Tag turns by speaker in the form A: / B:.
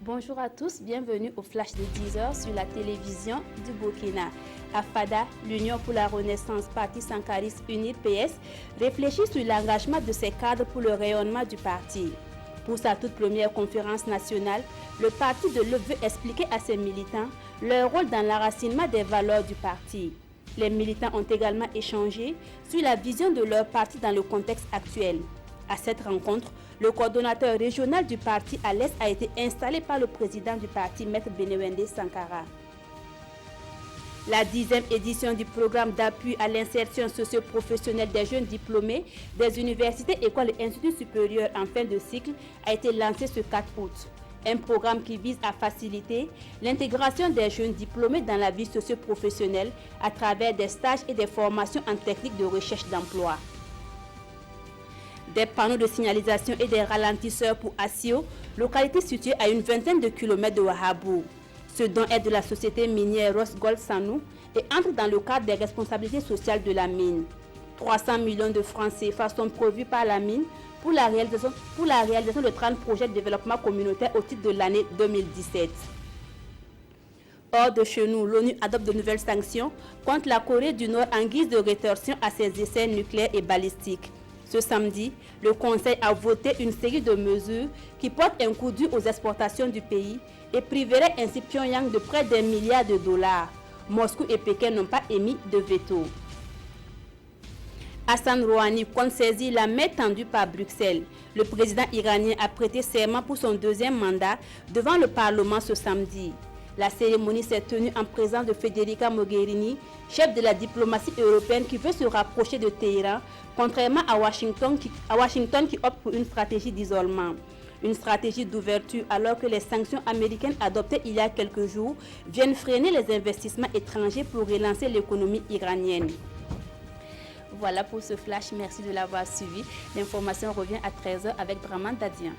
A: Bonjour à tous, bienvenue au Flash de 10h sur la télévision du Burkina. À Fada, l'Union pour la Renaissance Parti Sankariste Uni PS réfléchit sur l'engagement de ses cadres pour le rayonnement du parti. Pour sa toute première conférence nationale, le parti de l'E veut expliquer à ses militants leur rôle dans l'enracinement des valeurs du parti. Les militants ont également échangé sur la vision de leur parti dans le contexte actuel. À cette rencontre, le coordonnateur régional du parti à l'Est a été installé par le président du parti, Maître Benewende Sankara. La 10e édition du programme d'appui à l'insertion socio-professionnelle des jeunes diplômés des universités, écoles et instituts supérieurs en fin de cycle a été lancée ce 4 août. Un programme qui vise à faciliter l'intégration des jeunes diplômés dans la vie socio-professionnelle à travers des stages et des formations en technique de recherche d'emploi. Des panneaux de signalisation et des ralentisseurs pour Assio, localité située à une vingtaine de kilomètres de Ouahabou. Ce don est de la société minière Rosgold Sanou et entre dans le cadre des responsabilités sociales de la mine. 300 millions de francs CFA sont prévus par la mine pour la réalisation de 30 projets de développement communautaire au titre de l'année 2017. Hors de chez nous, l'ONU adopte de nouvelles sanctions contre la Corée du Nord en guise de rétorsion à ses essais nucléaires et balistiques. Ce samedi, le Conseil a voté une série de mesures qui portent un coup dur aux exportations du pays et priveraient ainsi Pyongyang de près d'1 milliard de dollars. Moscou et Pékin n'ont pas émis de veto. Hassan Rouhani compte saisir la main tendue par Bruxelles. Le président iranien a prêté serment pour son deuxième mandat devant le Parlement ce samedi. La cérémonie s'est tenue en présence de Federica Mogherini, chef de la diplomatie européenne qui veut se rapprocher de Téhéran, contrairement à Washington qui opte pour une stratégie d'isolement. Une stratégie d'ouverture alors que les sanctions américaines adoptées il y a quelques jours viennent freiner les investissements étrangers pour relancer l'économie iranienne. Voilà pour ce flash, merci de l'avoir suivi. L'information revient à 13h avec Draman Dadian.